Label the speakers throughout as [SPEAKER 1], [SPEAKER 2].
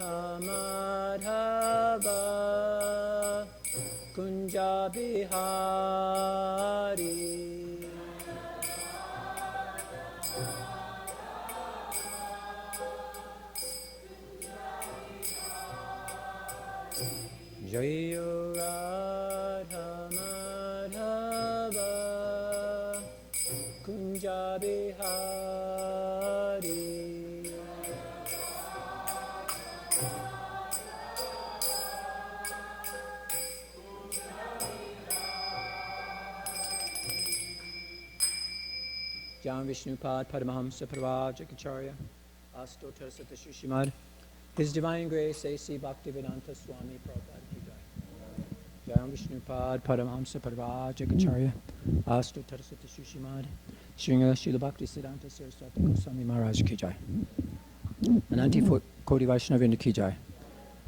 [SPEAKER 1] Madhava Kunja Bihari Jayo Radha Madhava Kunja Bihari Jan Vishnupad Paramahamsa Pravajacharya Astotar Satashushimad His Divine Grace A.C. Bhaktivedanta Swami Prabhupada Ki Jai. Jan Vishnupad Paramahamsa Pravajacharya Astotar Satashushimad Sringa Srila Bhaktisiddhanta Saraswati Goswami Maharaj Ki Jai. Ananti Koti Vaishnavinda Ki Jai.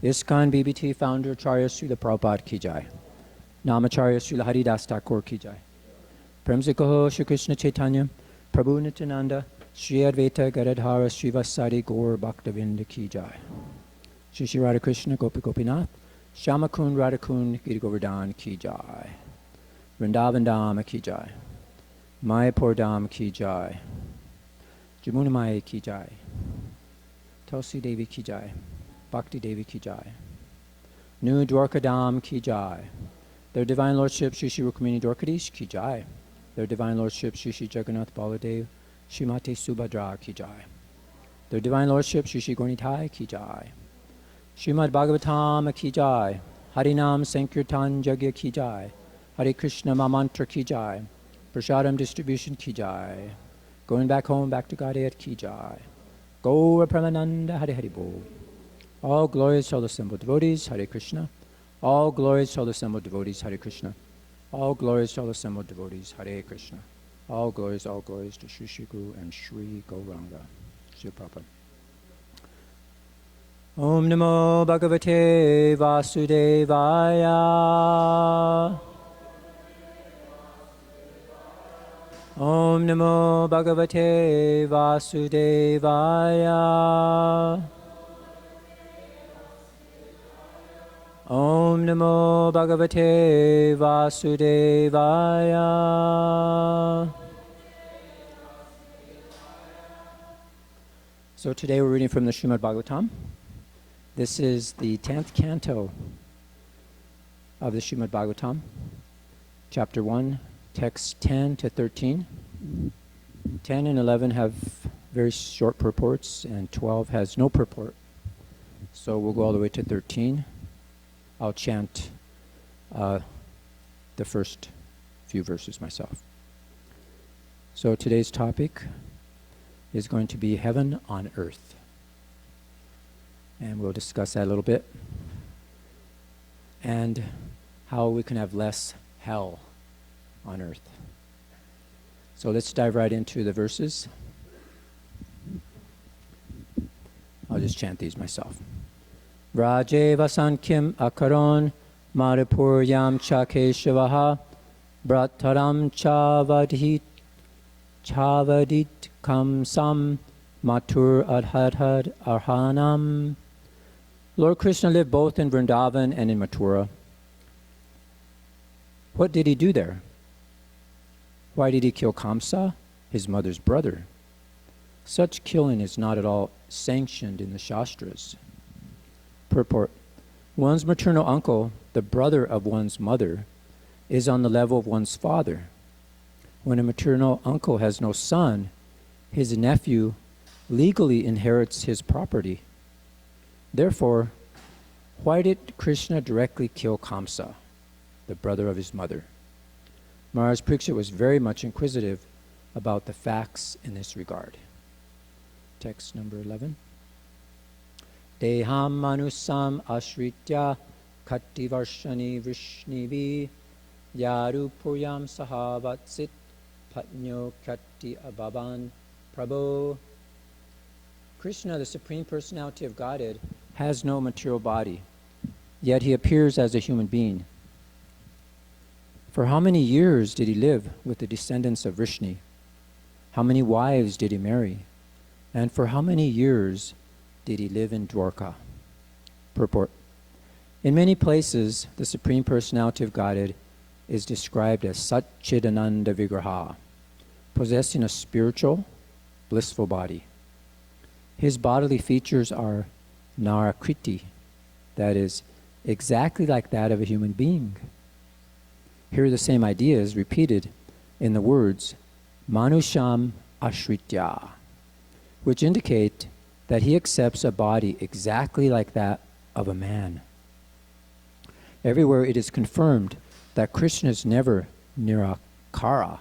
[SPEAKER 1] ISKCON BBT Founder Acharya Srila Prabhupada Ki Jai. Namacharya Srila Haridas Thakur Ki Jai. Premsikaho Shri Krishna Chaitanya Prabhu Nityananda Shri Advaita Gadadhara Srivasadi Gaur Bhaktavinda Ki Jai. Shri Shri Radha Krishna Gopi Gopinath Shyamakund Radhakund Giri Govardhan Ki Jai. Vrindavan Dham Ki Jai. Mayapur Dham Ki Jai. Jamuna Maya Ki Jai. Tulsi Devi Ki Jai. Bhakti Devi Ki Jai. New Dwarka Dham Ki Jai. Their Divine Lordship Shri Shri Rukmini Dwarkadish Ki Jai. Their Divine Lordship Shri Shri Jagannath Baladev Srimati Subhadra Ki Jai. Their Divine Lordship Shri Shri Gornitai Ki Jai. Srimad Bhagavatam Ki Jai. Harinam Sankirtan Jagya Ki Jai. Hare Krishna Mamantra Ki Jai. Prasadam Distribution Ki Jai. Going back home, back to Godhead Ki Jai. Gaura Pramananda Hare Hare Bol. All glories to all assembled devotees, Hare Krishna. All glories to all assembled devotees, Hare Krishna. All glories to all assembled devotees, Hare Krishna. All glories to Shri Shri Guru and Shri Gauranga. Shri Prabhupada. Om Namo Bhagavate Vasudevaya. Om Namo Bhagavate Vasudevaya. Om Namo Bhagavate Vasudevaya. So today we're reading from the Srimad Bhagavatam. This is the 10th canto of the Srimad Bhagavatam, chapter 1, texts 10 to 13. 10 and 11 have very short purports, and 12 has no purport. So we'll go all the way to 13. I'll chant the first few verses myself. So today's topic is going to be heaven on earth. And we'll discuss that a little bit. And how we can have less hell on earth. So let's dive right into the verses. I'll just chant these myself. Raje Vasankim Akaron Maripuryam Chakeshavaha Brataram Chavadit Kamsam Matur Adhadhad Arhanam. Lord Krishna lived both in Vrindavan and in Mathura. What did he do there? Why did he kill Kamsa, his mother's brother? Such killing is not at all sanctioned in the Shastras. Purport. One's maternal uncle, the brother of one's mother, is on the level of one's father. When a maternal uncle has no son, his nephew legally inherits his property. Therefore, why did Krishna directly kill Kamsa, the brother of his mother? Maharaj Parikshit was very much inquisitive about the facts in this regard. Text number 11. Deham manusam ashritya kattivarshani vrishnivi yarupuyam sahavatsit patnyo katti ababan prabhu. Krishna, the Supreme Personality of Godhead, has no material body, yet he appears as a human being. For how many years did he live with the descendants of Vrishni? How many wives did he marry? And for how many years did he live in Dwarka? Purport. In many places, the Supreme Personality of Godhead is described as Satchidananda Vigraha, possessing a spiritual, blissful body. His bodily features are Narakriti, that is, exactly like that of a human being. Here the same idea is repeated in the words Manusham Ashritya, which indicate that he accepts a body exactly like that of a man. Everywhere it is confirmed that Krishna is never nirakara,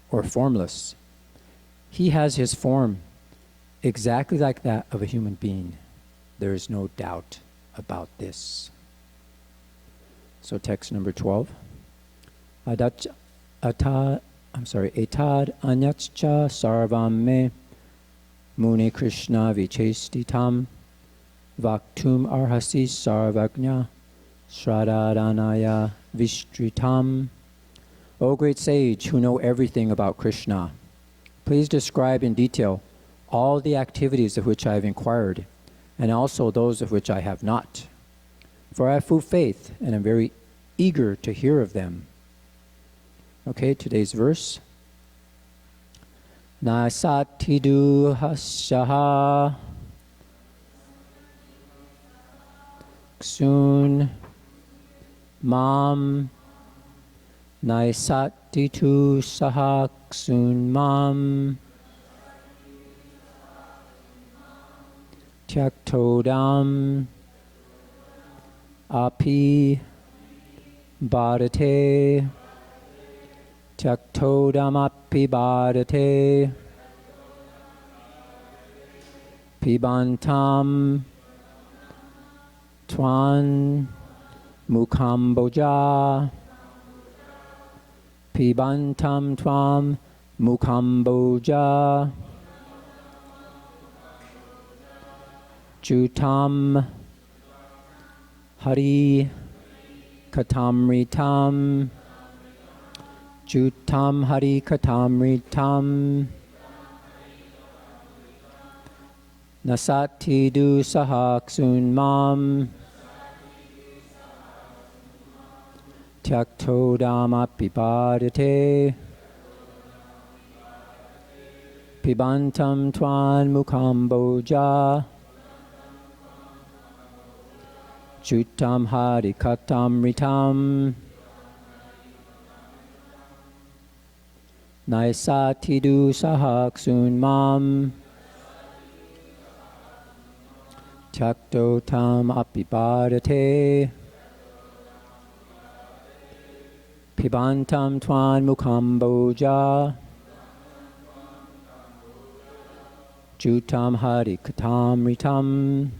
[SPEAKER 1] or formless. He has his form exactly like that of a human being. There is no doubt about this. So text number 12. Etad anyaccha sarvam me muni Krishna vichestitam vaktum arhasi sarvagnya Shraddhadanaya Vishtritam. O great sage who know everything about Krishna, please describe in detail all the activities of which I have inquired, and also those of which I have not. For I have full faith and am very eager to hear of them. Okay, today's verse. Nasatidu hasyaha ksun Mam Naisatitu Sahaksun Mam Tyaktodam Api Bhadate Tyaktodam Api Bhadate Pibantam Twan Mukhamboja Pibantam Tvam Mukhamboja Jutam Hari Katamritam Jutam Hari Katamritam Nasatidu Sahaksun Mam Tyaktodamapi Bhadate Pibantam Twan Mukhamboja Jutam Hari Katamritam Naisatidu Sahaksun Mam Tyaktotam Api Bhadate Pibantam Twan Mukhamboja Jutam Hari Katamritam.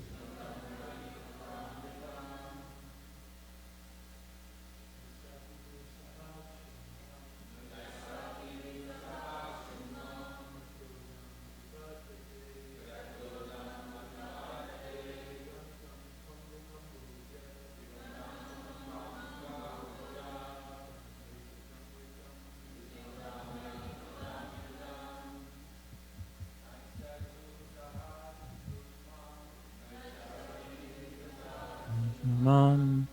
[SPEAKER 1] Mam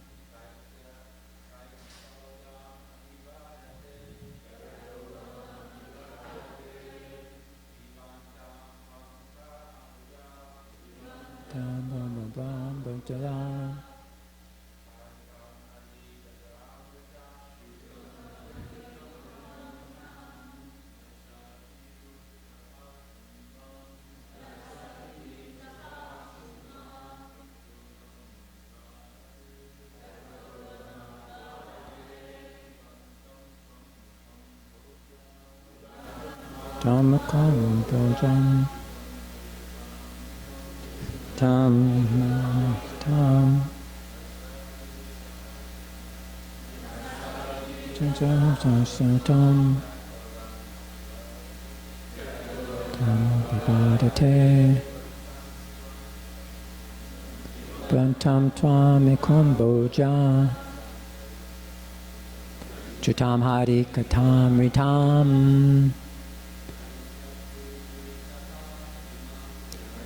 [SPEAKER 1] Tamakam Dojam Tam Tam Tam Vibhadate Bantam Twam Ekamboja Chutam Hari Katam Ritam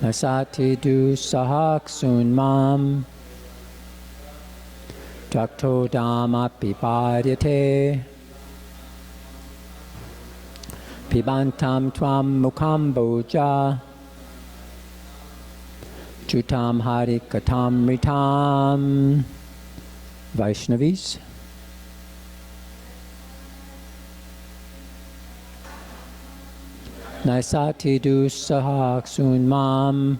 [SPEAKER 1] Nasati Du Sahak Sun Mam Takto dhamma pipadyate. Pibantam tvam mukam boja. Chutam harikatam ritam. Vaishnavis. Naisati dusahak sunmam.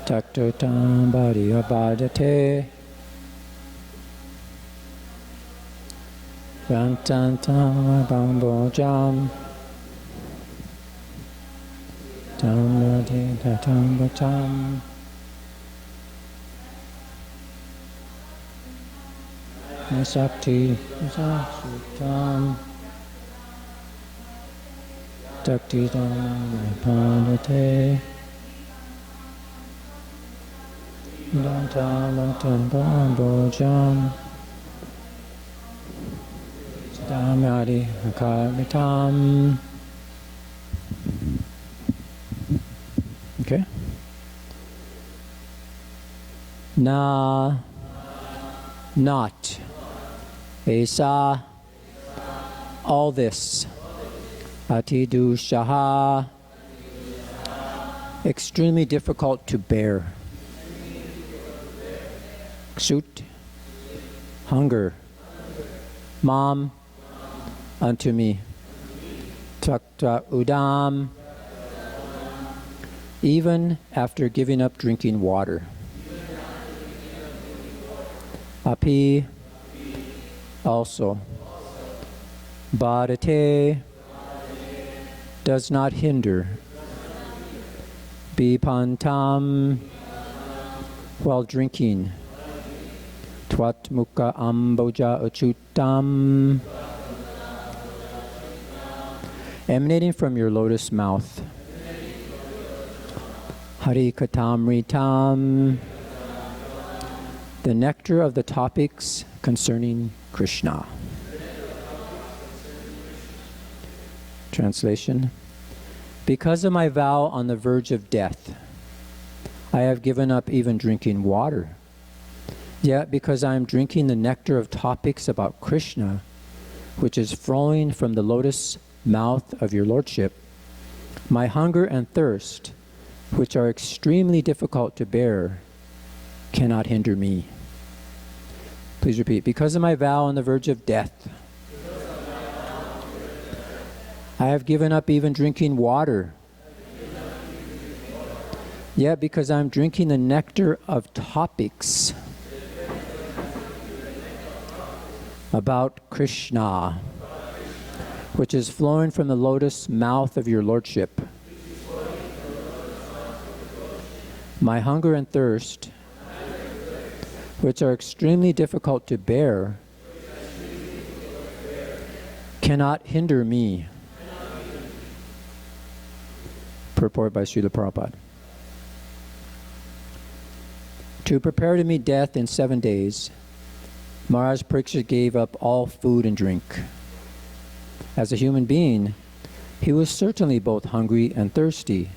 [SPEAKER 1] Taktotam bari abadate. Vantantam bambojam. Tamati tatam batam. Nasakti sutam. Takti dhamma padate. Dantam bambojam. Damyadi akaritam. Okay. Na, not. Esa, all this. Atidu shaha, extremely difficult to bear. Ksut, hunger. Mam, unto me. Takta udam, even after giving up drinking water. Api, also. Bhadate, does not hinder. Bipantam, while drinking. Twat mukha amboja achutam, emanating from your lotus mouth. Hari katamritam, the nectar of the topics concerning Krishna. Translation. Because of my vow on the verge of death, I have given up even drinking water. Yet because I am drinking the nectar of topics about Krishna, which is flowing from the lotus mouth of your lordship, my hunger and thirst, which are extremely difficult to bear, cannot hinder me. Please repeat. Because of my vow on the verge of death, I have given up even drinking water. Yet because I am drinking the nectar of topics about Krishna, which is flowing from the lotus mouth of your lordship, my hunger and thirst, which are extremely difficult to bear, cannot hinder me. Purport by Srila Prabhupada. To prepare to meet death in 7 days, Maharaj Parikshit gave up all food and drink. As a human being, he was certainly both hungry and thirsty,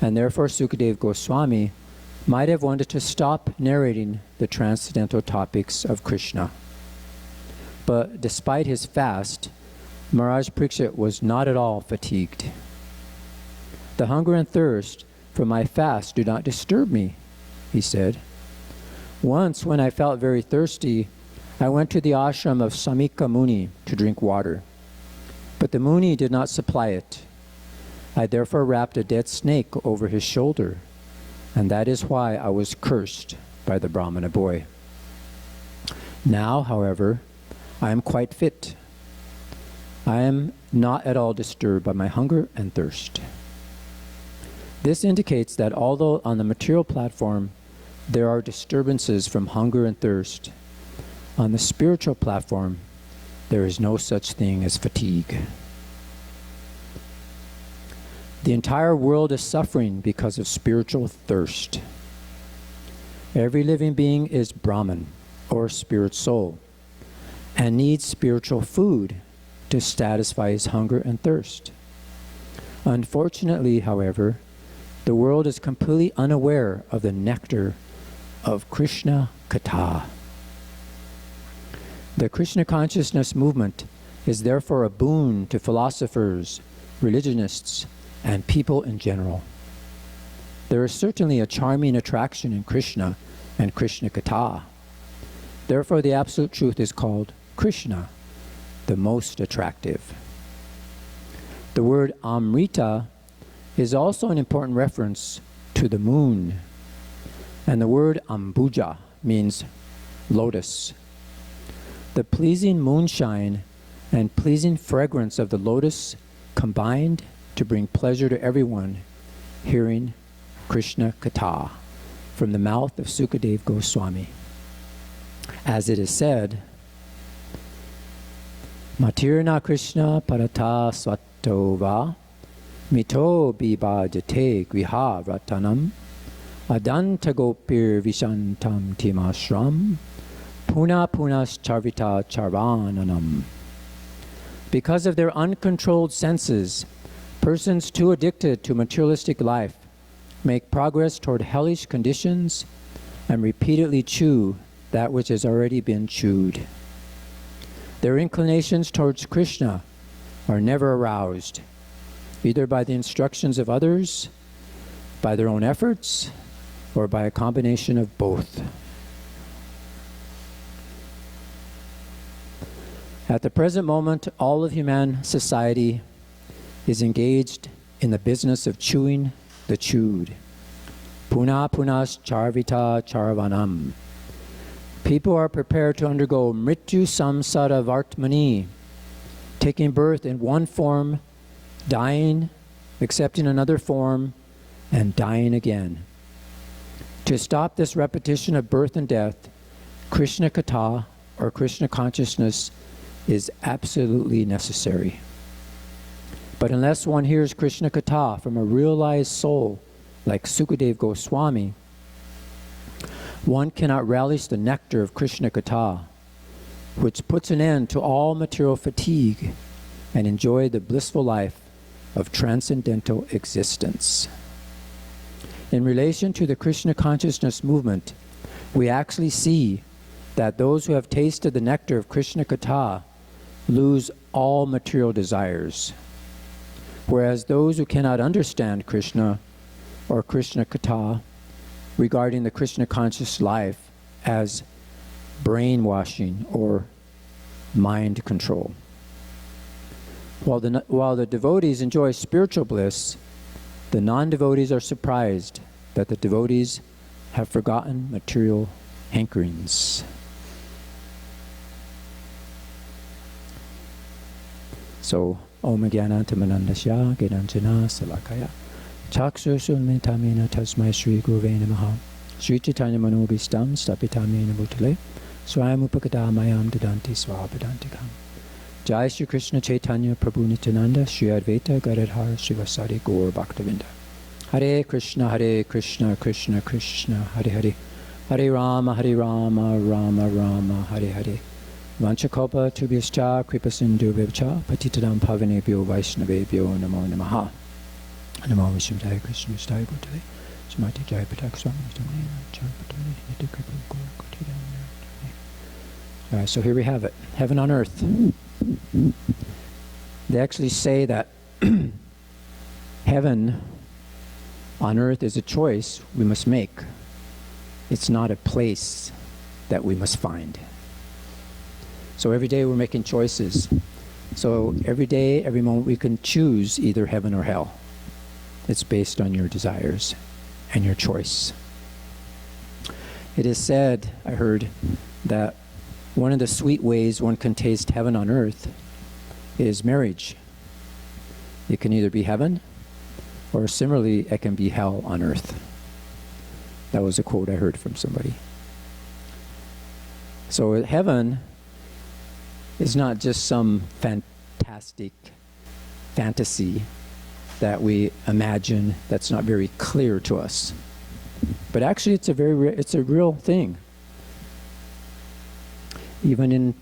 [SPEAKER 1] and therefore Sukadeva Goswami might have wanted to stop narrating the transcendental topics of Krishna. But despite his fast, Maharaj Parikshit was not at all fatigued. The hunger and thirst from my fast do not disturb me, he said. Once, when I felt very thirsty, I went to the ashram of Samika Muni to drink water. But the Muni did not supply it. I therefore wrapped a dead snake over his shoulder, and that is why I was cursed by the Brahmana boy. Now, however, I am quite fit. I am not at all disturbed by my hunger and thirst. This indicates that although on the material platform there are disturbances from hunger and thirst, on the spiritual platform there is no such thing as fatigue. The entire world is suffering because of spiritual thirst. Every living being is Brahman, or spirit soul, and needs spiritual food to satisfy his hunger and thirst. Unfortunately, however, the world is completely unaware of the nectar of Krishna Katha. The Krishna consciousness movement is therefore a boon to philosophers, religionists, and people in general. There is certainly a charming attraction in Krishna and Krishna Katha. Therefore, the Absolute Truth is called Krishna, the most attractive. The word Amrita is also an important reference to the moon. And the word Ambuja means lotus. The pleasing moonshine and pleasing fragrance of the lotus combined to bring pleasure to everyone hearing Krishna Katha from the mouth of Sukadeva Goswami. As it is said, Matirna Krishna parata svatova mito bibajate griha ratanam adanta gopir vishantam timashram puna punas charvita charananam. Because of their uncontrolled senses, persons too addicted to materialistic life make progress toward hellish conditions and repeatedly chew that which has already been chewed. Their inclinations towards Krishna are never aroused, either by the instructions of others, by their own efforts, or by a combination of both. At the present moment, all of human society is engaged in the business of chewing the chewed. Puna punas charvita charvanam. People are prepared to undergo mrityu samsara vartmani, taking birth in one form, dying, accepting another form, and dying again. To stop this repetition of birth and death, Krishna Katha, or Krishna consciousness, is absolutely necessary. But unless one hears Krishna Katha from a realized soul like Sukadeva Goswami, one cannot relish the nectar of Krishna Katha, which puts an end to all material fatigue, and enjoy the blissful life of transcendental existence. In relation to the Krishna consciousness movement, we actually see that those who have tasted the nectar of Krishna Katha lose all material desires, whereas those who cannot understand Krishna or Krishna Katha regarding the Krishna conscious life as brainwashing or mind control. While the devotees enjoy spiritual bliss, the non-devotees are surprised that the devotees have forgotten material hankerings. So, Om Jnanantamanandasya Gedanjana Salakaya Chakshursunmitamena Tasmai Shri Guruve Namaha Shri Chaitanya Manobhistam Stapitamena Bhutale Swayamupakada Mayam Dadanti Swapadantikam. Jai Shri Krishna Chaitanya Prabhu Nityananda Shri Advaita Gadadhar Srivasadi Gaur Bhaktavinda. Hare Krishna Krishna Krishna Hare Hare Hare Rama Rama Rama Hare Hare. Vanchakopa tubhyascha kripasindhu vivcha patitadam pavanebhyo vaishnavebhyo namo namaha. Namo Vishnudev Krishna Vishnudev Bhutale Srimati Jai Patak Swami All right, so here we have it. Heaven on earth. They actually say that heaven on earth is a choice we must make. It's not a place that we must find. So every day we're making choices. So every day, every moment, we can choose either heaven or hell. It's based on your desires and your choice. It is said, I heard, that one of the sweet ways one can taste heaven on earth is marriage. It can either be heaven, or similarly, it can be hell on earth. That was a quote I heard from somebody. So heaven is not just some fantastic fantasy that we imagine that's not very clear to us. But actually it's a real thing. Even in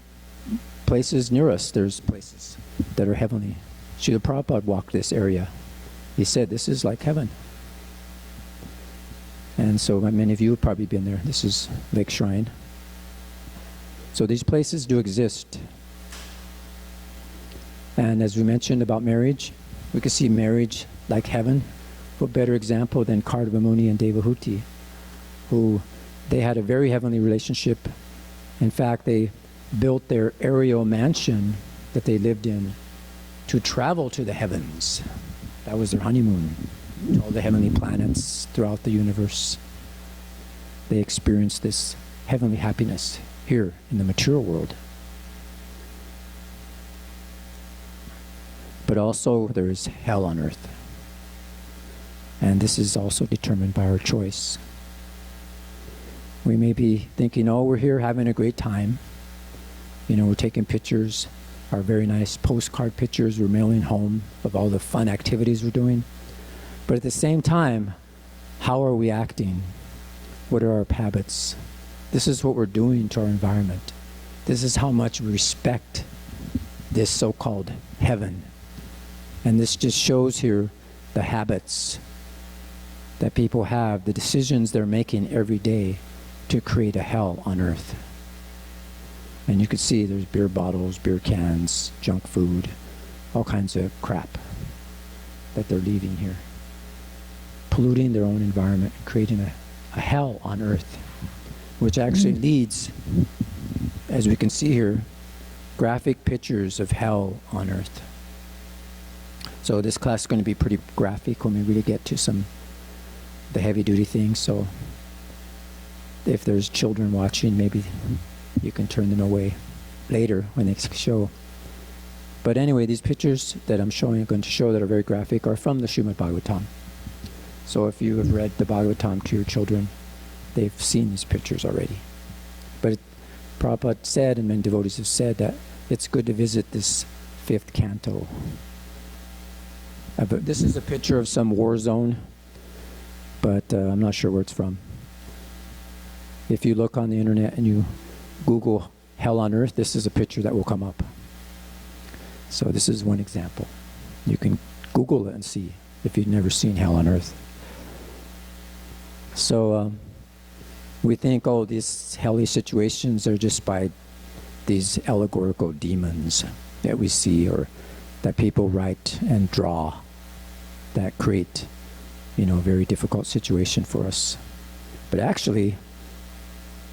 [SPEAKER 1] places near us, there's places that are heavenly. Srila Prabhupada walked this area. He said, this is like heaven. And so many of you have probably been there. This is Lake Shrine. So these places do exist. And as we mentioned about marriage, we can see marriage like heaven. What better example than Kardava Muni and Devahuti, who they had a very heavenly relationship. In fact, they built their aerial mansion that they lived in to travel to the heavens. That was their honeymoon. All the heavenly planets throughout the universe. They experienced this heavenly happiness here in the material world. But also there is hell on earth. And this is also determined by our choice. We may be thinking, oh, we're here having a great time. We're taking pictures, our very nice postcard pictures we're mailing home of all the fun activities we're doing. But at the same time, how are we acting? What are our habits? This is what we're doing to our environment. This is how much we respect this so-called heaven. And this just shows here the habits that people have, the decisions they're making every day to create a hell on earth. And you can see there's beer bottles, beer cans, junk food, all kinds of crap that they're leaving here. Polluting their own environment, creating a hell on earth, which actually leads, as we can see here, graphic pictures of hell on earth. So this class is going to be pretty graphic when we really get to some the heavy-duty things. So if there's children watching, maybe you can turn them away later when they show. But anyway, these pictures that I'm going to show that are very graphic are from the Srimad Bhagavatam. So if you have read the Bhagavatam to your children, they've seen these pictures already. But Prabhupada said, and many devotees have said, that it's good to visit this 5th canto. But this is a picture of some war zone, but I'm not sure where it's from. If you look on the internet and you Google hell on earth, this is a picture that will come up. So this is one example. You can Google it and see if you've never seen hell on earth. So we think, oh, these hellish situations are just by these allegorical demons that we see or that people write and draw that create, a very difficult situation for us. But actually,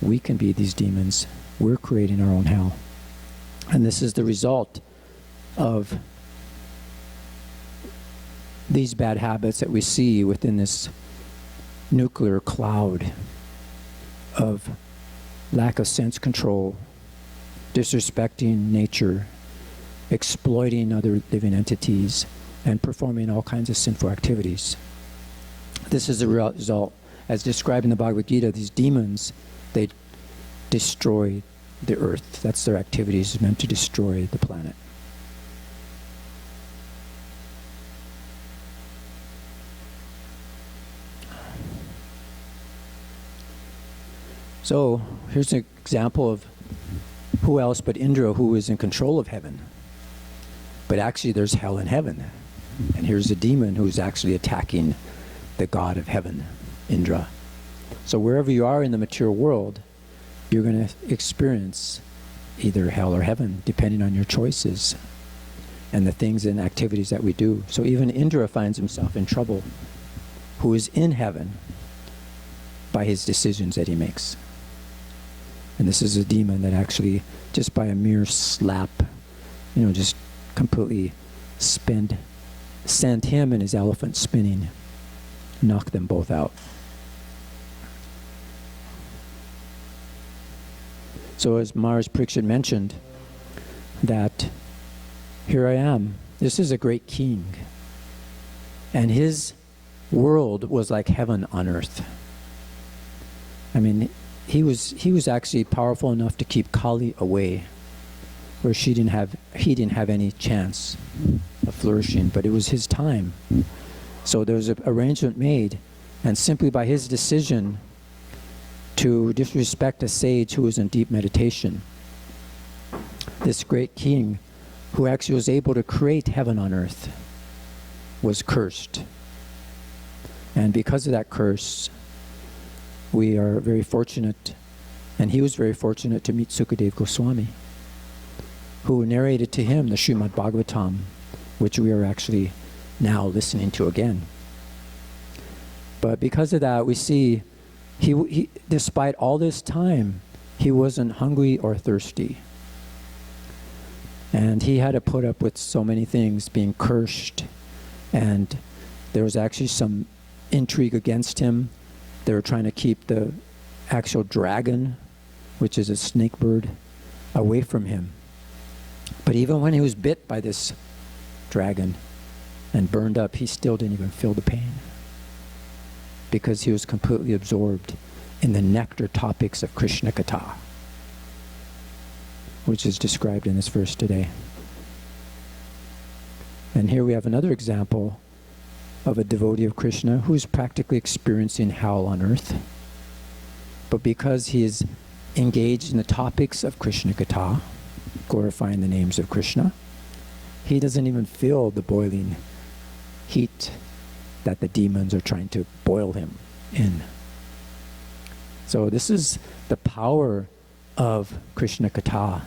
[SPEAKER 1] we can be these demons. We're creating our own hell. And this is the result of these bad habits that we see within this nuclear cloud of lack of sense control, disrespecting nature, exploiting other living entities, and performing all kinds of sinful activities. This is the result. As described in the Bhagavad Gita, these demons, they destroy the earth. That's their activities, meant to destroy the planet. So here's an example of who else but Indra who is in control of heaven. But actually there's hell in heaven. And here's a demon who's actually attacking the god of heaven, Indra. So wherever you are in the material world, you're going to experience either hell or heaven, depending on your choices and the things and activities that we do. So even Indra finds himself in trouble, who is in heaven by his decisions that he makes. And this is a demon that actually, just by a mere slap, just completely sent him and his elephant spinning, knocked them both out. So as Maharaj Parikshit mentioned, that here I am. This is a great king. And his world was like heaven on earth. I mean, he was actually powerful enough to keep Kali away, where he didn't have any chance of flourishing, but it was his time. So there was an arrangement made, and simply by his decision to disrespect a sage who was in deep meditation, this great king, who actually was able to create heaven on earth, was cursed. And because of that curse, we are very fortunate, and he was very fortunate to meet Sukadeva Goswami, who narrated to him the Srimad Bhagavatam, which we are actually now listening to again. But because of that, we see he despite all this time, he wasn't hungry or thirsty. And he had to put up with so many things, being cursed, and there was actually some intrigue against him. They were trying to keep the actual dragon, which is a snake bird, away from him. But even when he was bit by this dragon and burned up, he still didn't even feel the pain, because he was completely absorbed in the nectar topics of Krishna Katha, which is described in this verse today. And here we have another example of a devotee of Krishna who is practically experiencing hell on earth. But because he is engaged in the topics of Krishna Katha, glorifying the names of Krishna, he doesn't even feel the boiling heat that the demons are trying to boil him in. So this is the power of Krishna Katha,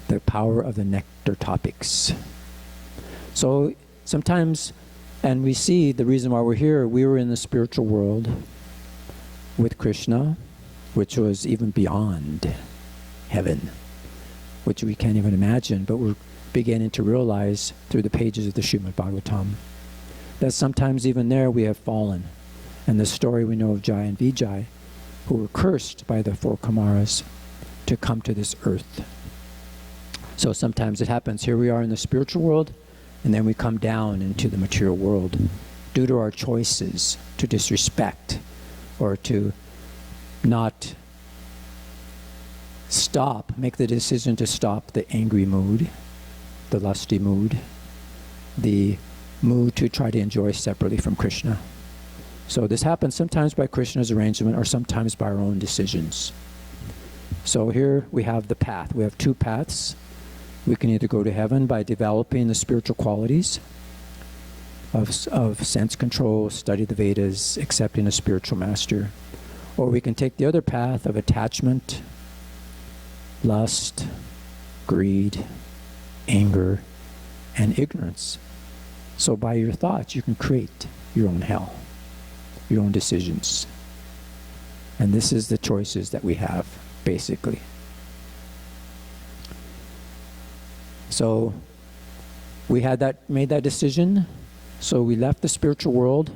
[SPEAKER 1] the power of the nectar topics. So sometimes, and we see the reason why we're here, we were in the spiritual world with Krishna, which was even beyond heaven, which we can't even imagine, but we're beginning to realize through the pages of the Srimad Bhagavatam that sometimes even there we have fallen. And the story we know of Jai and Vijay, who were cursed by the 4 Kumaras to come to this earth. So sometimes it happens. Here we are in the spiritual world, and then we come down into the material world due to our choices to disrespect or to not make the decision to stop the angry mood, the lusty mood, the mood to try to enjoy separately from Krishna. So this happens sometimes by Krishna's arrangement or sometimes by our own decisions. So here we have the path. We have 2 paths. We can either go to heaven by developing the spiritual qualities of sense control, study the Vedas, accepting a spiritual master. Or we can take the other path of attachment, lust, greed, anger, and ignorance. So by your thoughts, you can create your own hell, your own decisions. And this is the choices that we have, basically. So we had made that decision. So we left the spiritual world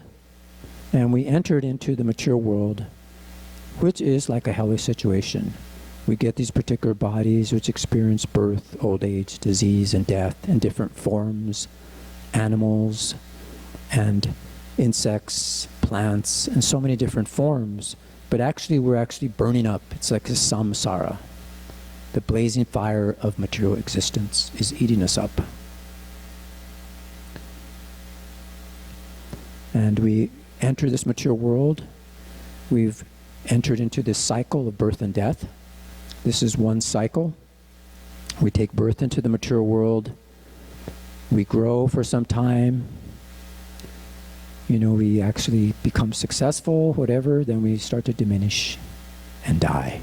[SPEAKER 1] and we entered into the material world, which is like a hellish situation. We get these particular bodies which experience birth, old age, disease, and death in different forms, animals and insects, plants, and so many different forms. But actually, we're actually burning up. It's like a samsara. The blazing fire of material existence is eating us up. And we enter this material world. We've entered into this cycle of birth and death. This is one cycle. We take birth into the material world. We grow for some time. We actually become successful, whatever. Then we start to diminish and die.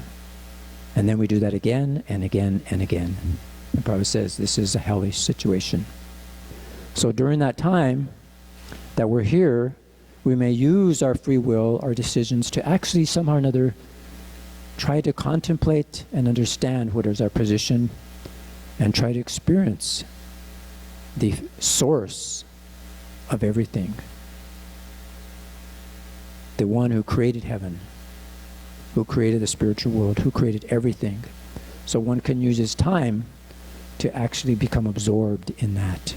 [SPEAKER 1] And then we do that again and again and again. And Prabhupada says this is a hellish situation. So during that time that we're here, we may use our free will, our decisions, to actually somehow or another try to contemplate and understand what is our position and try to experience the source of everything. The one who created heaven, who created the spiritual world, who created everything. So one can use his time to actually become absorbed in that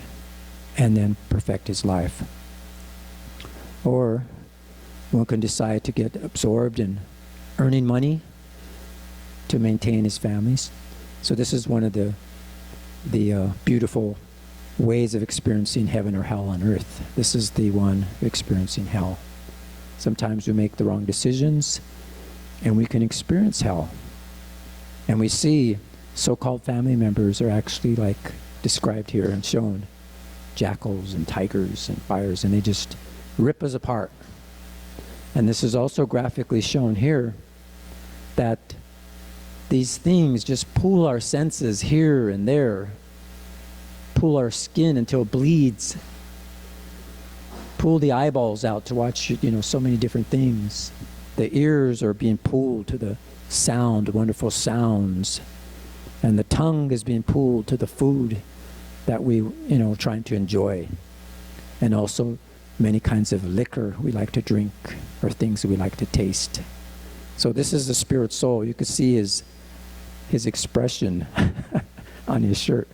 [SPEAKER 1] and then perfect his life. Or one can decide to get absorbed in earning money to maintain his families. So this is one of the beautiful ways of experiencing heaven or hell on earth. This is the one experiencing hell. Sometimes we make the wrong decisions and we can experience hell. And we see so-called family members are actually like described here and shown, jackals and tigers and fires, and they just rip us apart. And this is also graphically shown here, that these things just pull our senses here and there, pull our skin until it bleeds, pull the eyeballs out to watch, so many different things. The ears are being pulled to the sound, wonderful sounds. And the tongue is being pulled to the food that we, trying to enjoy. And also many kinds of liquor we like to drink, or things that we like to taste. So this is the spirit soul. You can see his expression on his shirt.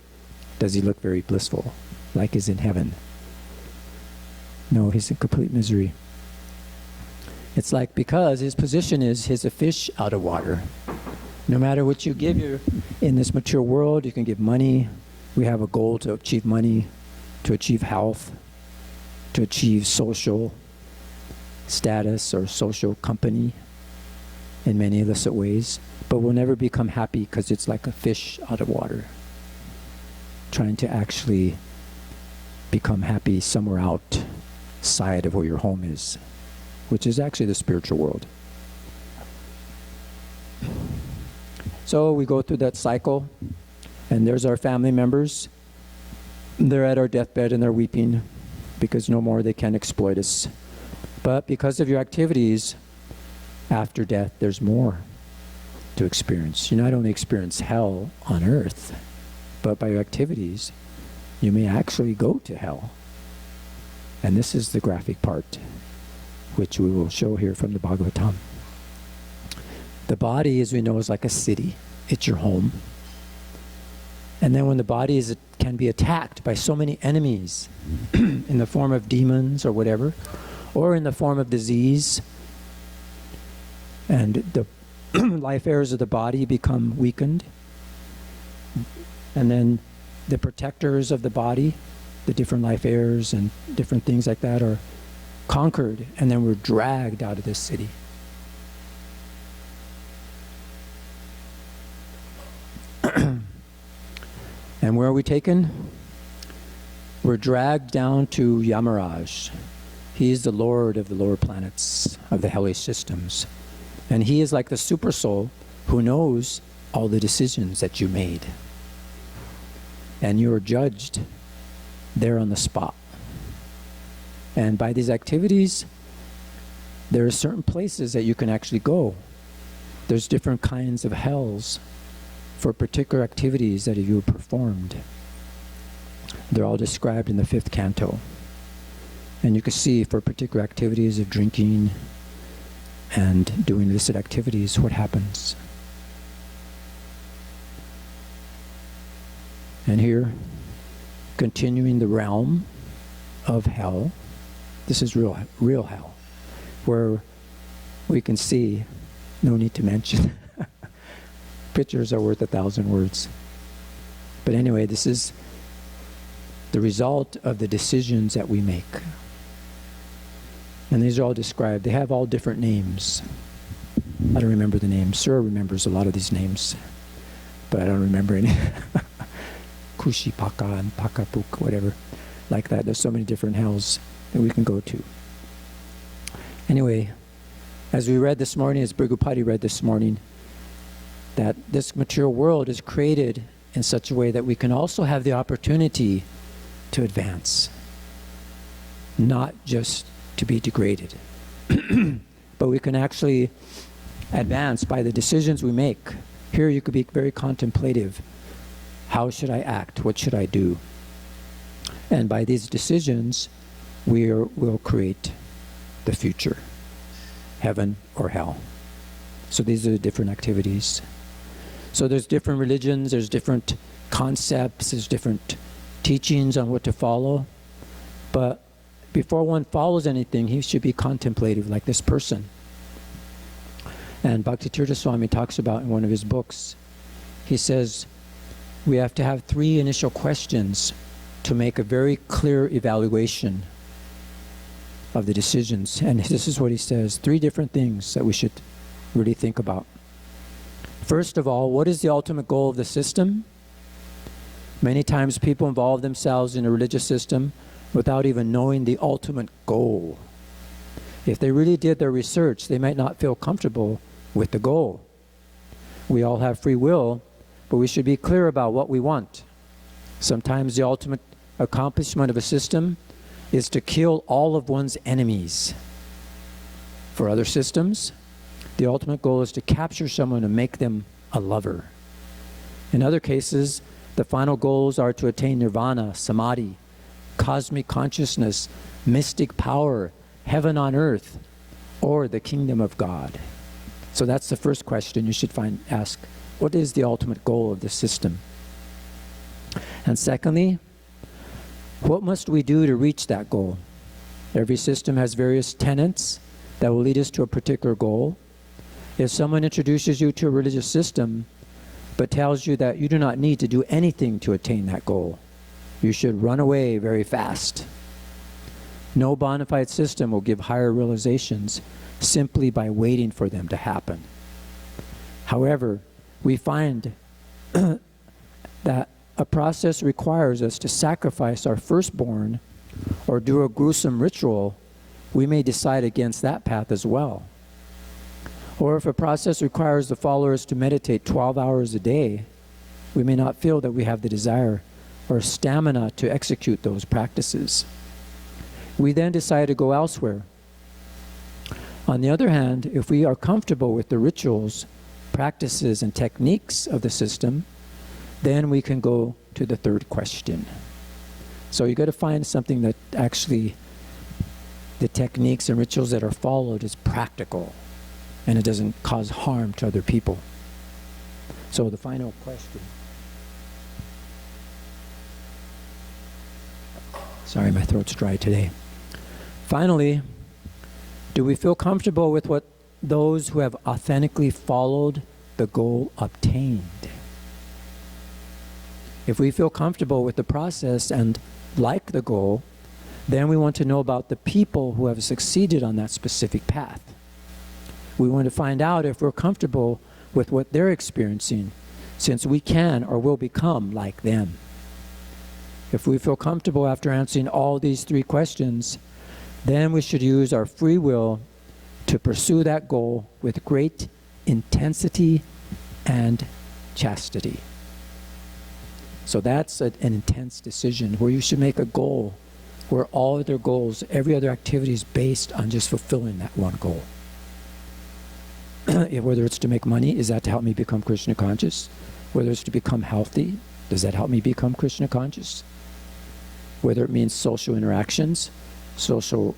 [SPEAKER 1] Does he look very blissful, like he's in heaven? No, he's in complete misery. It's like, because his position is he's a fish out of water. No matter what you give you in this mature world, you can give money. We have a goal to achieve money, to achieve health, to achieve social status or social company in many illicit ways. But we'll never become happy, because it's like a fish out of water, trying to actually become happy somewhere outside of where your home is, which is actually the spiritual world. So we go through that cycle, and there's our family members. They're at our deathbed and they're weeping because no more they can exploit us. But because of your activities after death, there's more to experience. You not only experience hell on earth, but by your activities, you may actually go to hell. And this is the graphic part, which we will show here from the Bhagavatam. The body, as we know, is like a city. It's your home. And then when the body can be attacked by so many enemies in the form of demons or whatever, or in the form of disease, and the life airs of the body become weakened, and then the protectors of the body, the different life airs and different things like that, are conquered, and then we're dragged out of this city. And where are we taken? We're dragged down to Yamaraj. He is the Lord of the lower planets, of the hellish systems. And he is like the super soul who knows all the decisions that you made. And you are judged there on the spot. And by these activities, there are certain places that you can actually go. There's different kinds of hells for particular activities that you performed. They're all described in the 5th canto. And you can see for particular activities of drinking and doing illicit activities, what happens. And here, continuing the realm of hell, this is real hell, where we can see, no need to mention, pictures are worth 1,000 words. But anyway, this is the result of the decisions that we make. And these are all described. They have all different names. I don't remember the names. Sir remembers a lot of these names, but I don't remember any. Kushipaka and Pakapuk, whatever, like that. There's so many different hells that we can go to. Anyway, as we read this morning, as Brigupati read this morning, that this material world is created in such a way that we can also have the opportunity to advance, not just to be degraded, but we can actually advance by the decisions we make. Here you could be very contemplative. How should I act? What should I do? And by these decisions, we'll create the future, heaven or hell. So these are the different activities. So there's different religions, there's different concepts, there's different teachings on what to follow. But before one follows anything, he should be contemplative, like this person. And Bhakti-tirtha Swami talks about in one of his books, he says, we have to have 3 initial questions to make a very clear evaluation of the decisions. And this is what he says, 3 different things that we should really think about. First of all, what is the ultimate goal of the system? Many times people involve themselves in a religious system without even knowing the ultimate goal. If they really did their research, they might not feel comfortable with the goal. We all have free will, but we should be clear about what we want. Sometimes the ultimate accomplishment of a system is to kill all of one's enemies. For other systems, the ultimate goal is to capture someone and make them a lover. In other cases, the final goals are to attain nirvana, samadhi, cosmic consciousness, mystic power, heaven on earth, or the kingdom of God. So that's the first question you should ask. What is the ultimate goal of the system? And secondly, what must we do to reach that goal? Every system has various tenets that will lead us to a particular goal. If someone introduces you to a religious system, but tells you that you do not need to do anything to attain that goal, you should run away very fast. No bona fide system will give higher realizations simply by waiting for them to happen. However, we find that a process requires us to sacrifice our firstborn or do a gruesome ritual. We may decide against that path as well. Or if a process requires the followers to meditate 12 hours a day, we may not feel that we have the desire or stamina to execute those practices. We then decide to go elsewhere. On the other hand, if we are comfortable with the rituals, practices, and techniques of the system, then we can go to the third question. So you got to find something that actually, the techniques and rituals that are followed is practical and it doesn't cause harm to other people. So the final question. Sorry, my throat's dry today. Finally, do we feel comfortable with what those who have authentically followed the goal obtained? If we feel comfortable with the process and like the goal, then we want to know about the people who have succeeded on that specific path. We want to find out if we're comfortable with what they're experiencing, since we can or will become like them. If we feel comfortable after answering all these three questions, then we should use our free will to pursue that goal with great intensity and chastity. So that's an intense decision where you should make a goal where all other goals, every other activity is based on just fulfilling that one goal. Whether it's to make money, is that to help me become Krishna conscious? Whether it's to become healthy, does that help me become Krishna conscious? Whether it means social interactions, social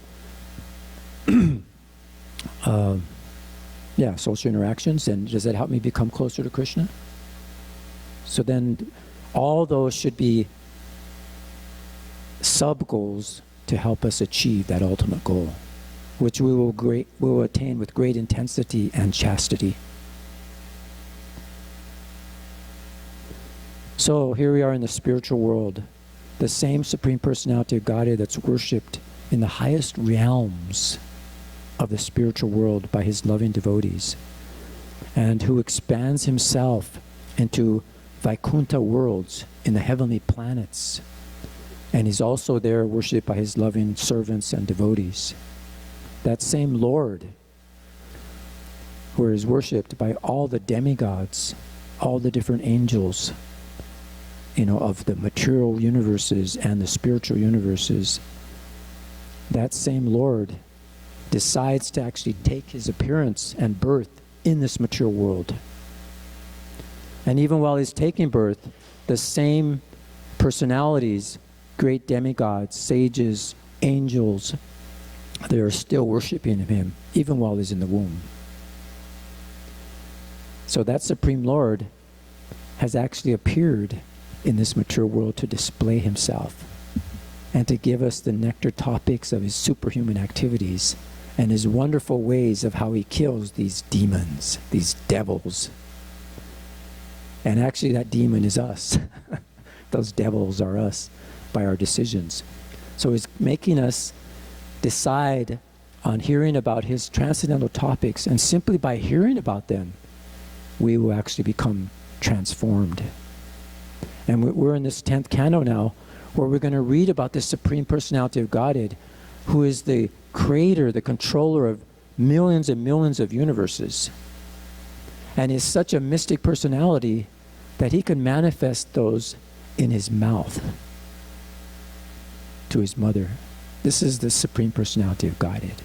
[SPEAKER 1] interactions, and does that help me become closer to Krishna? So then all those should be sub-goals to help us achieve that ultimate goal, which we will attain with great intensity and chastity. So here we are in the spiritual world, the same Supreme Personality of Godhead that's worshipped in the highest realms of the spiritual world by his loving devotees, and who expands himself into Vaikuntha worlds in the heavenly planets. And he's also there worshipped by his loving servants and devotees. That same Lord, who is worshipped by all the demigods, all the different angels, of the material universes and the spiritual universes, that same Lord decides to actually take his appearance and birth in this material world. And even while he's taking birth, the same personalities, great demigods, sages, angels, they are still worshiping him, even while he's in the womb. So that Supreme Lord has actually appeared in this material world to display himself and to give us the nectar topics of his superhuman activities and his wonderful ways of how he kills these demons, these devils. And actually that demon is us. Those devils are us by our decisions. So he's making us decide on hearing about his transcendental topics, and simply by hearing about them, we will actually become transformed. And we're in this 10th canto now, where we're going to read about this Supreme Personality of Godhead, who is the creator, the controller of millions and millions of universes, and is such a mystic personality that he can manifest those in his mouth to his mother. This is the Supreme Personality of Godhead,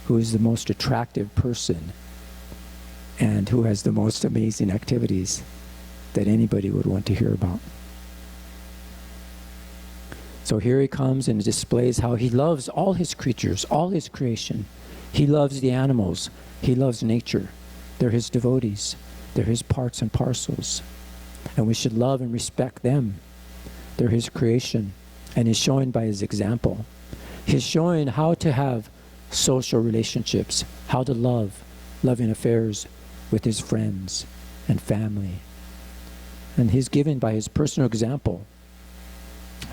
[SPEAKER 1] who is the most attractive person and who has the most amazing activities that anybody would want to hear about. So here he comes and displays how he loves all his creatures, all his creation. He loves the animals. He loves nature. They're his devotees. They're his parts and parcels. And we should love and respect them. They're his creation. And he's showing by his example. He's showing how to have social relationships, how to love, loving affairs with his friends and family. And he's given by his personal example,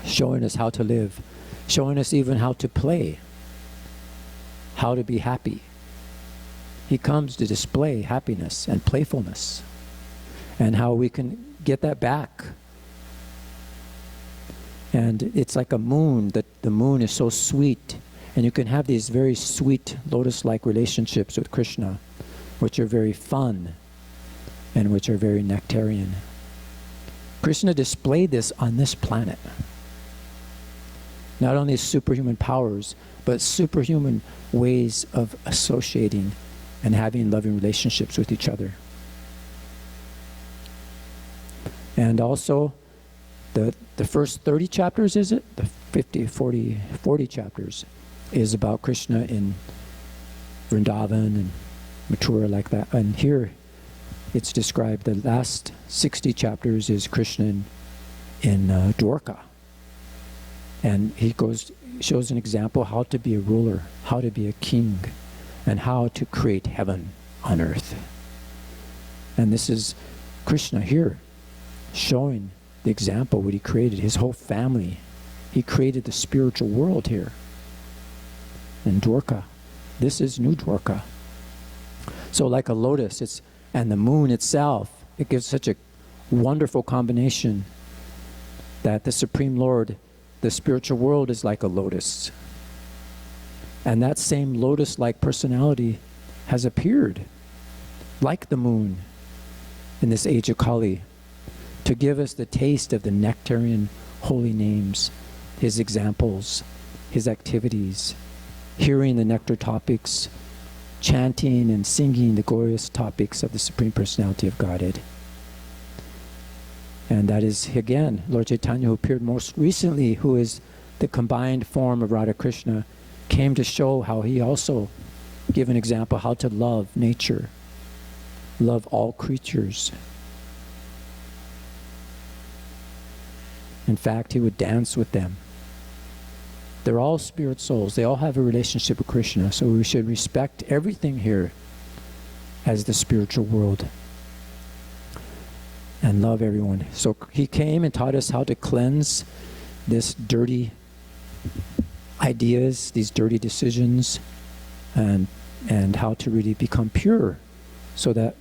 [SPEAKER 1] showing us how to live, showing us even how to play, how to be happy. He comes to display happiness and playfulness, and how we can get that back. And it's like a moon, that the moon is so sweet, and you can have these very sweet lotus-like relationships with Krishna, which are very fun and which are very nectarian. Krishna displayed this on this planet. Not only superhuman powers, but superhuman ways of associating and having loving relationships with each other. And also, the first 30 chapters, is it? The 40 chapters is about Krishna in Vrindavan and Mathura, like that. And here it's described, the last 60 chapters is Krishna in Dwarka. And he shows an example how to be a ruler, how to be a king, and how to create heaven on earth. And this is Krishna here, showing the example what he created, his whole family. He created the spiritual world here in Dwarka. This is New Dwarka. So like a lotus, and the moon itself, it gives such a wonderful combination that the Supreme Lord, the spiritual world, is like a lotus. And that same lotus-like personality has appeared like the moon in this age of Kali, to give us the taste of the nectarian holy names, his examples, his activities, hearing the nectar topics, chanting and singing the glorious topics of the Supreme Personality of Godhead. And that is, again, Lord Chaitanya, who appeared most recently, who is the combined form of Radha Krishna, came to show how he also gave an example how to love nature, love all creatures. In fact, he would dance with them. They're all spirit souls. They all have a relationship with Krishna. So we should respect everything here as the spiritual world and love everyone. So he came and taught us how to cleanse this dirty ideas, these dirty decisions, and how to really become pure, so that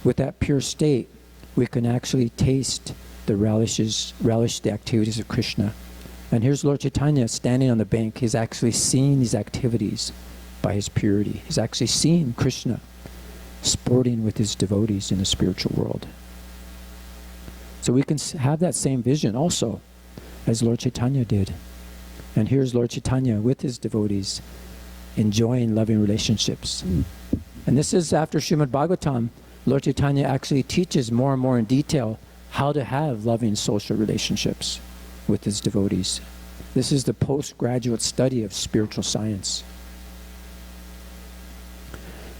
[SPEAKER 1] with that pure state we can actually taste the relish the activities of Krishna. And here's Lord Chaitanya standing on the bank. He's actually seeing these activities by his purity. He's actually seeing Krishna sporting with his devotees in the spiritual world. So we can have that same vision also as Lord Chaitanya did. And here's Lord Chaitanya with his devotees enjoying loving relationships. And this is after Srimad Bhagavatam. Lord Chaitanya actually teaches more and more in detail how to have loving social relationships with his devotees. This is the postgraduate study of spiritual science.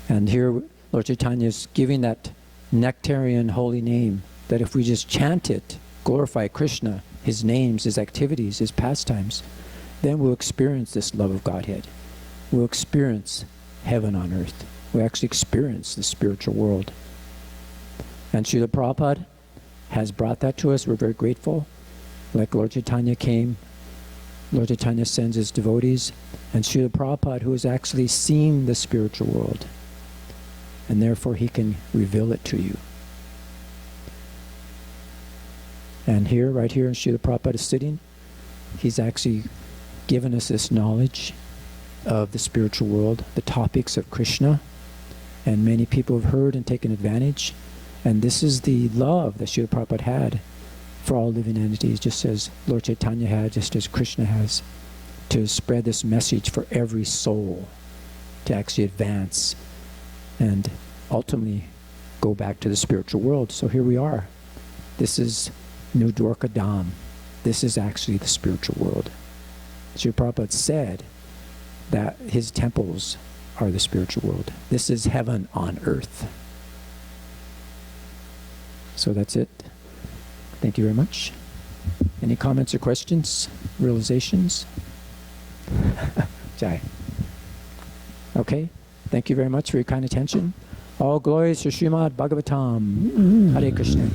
[SPEAKER 1] And here Lord Chaitanya is giving that nectarian holy name, that if we just chant it, glorify Krishna, his names, his activities, his pastimes, then we'll experience this love of Godhead. We'll experience heaven on earth. We'll actually experience the spiritual world. And Srila Prabhupada has brought that to us. We're very grateful. Like Lord Chaitanya came, Lord Chaitanya sends his devotees, and Srila Prabhupada, who has actually seen the spiritual world, and therefore he can reveal it to you. And here, right here, Srila Prabhupada is sitting. He's actually given us this knowledge of the spiritual world, the topics of Krishna, and many people have heard and taken advantage. And this is the love that Srila Prabhupada had for all living entities, just as Lord Chaitanya had, just as Krishna has, to spread this message for every soul, to actually advance and ultimately go back to the spiritual world. So here we are. This is New Dwarka Dham. This is actually the spiritual world. Srila Prabhupada said that his temples are the spiritual world. This is heaven on earth. So that's it. Thank you very much. Any comments or questions? Realizations? Jai. Okay. Thank you very much for your kind attention. All glories to Srimad Bhagavatam. Hare Krishna.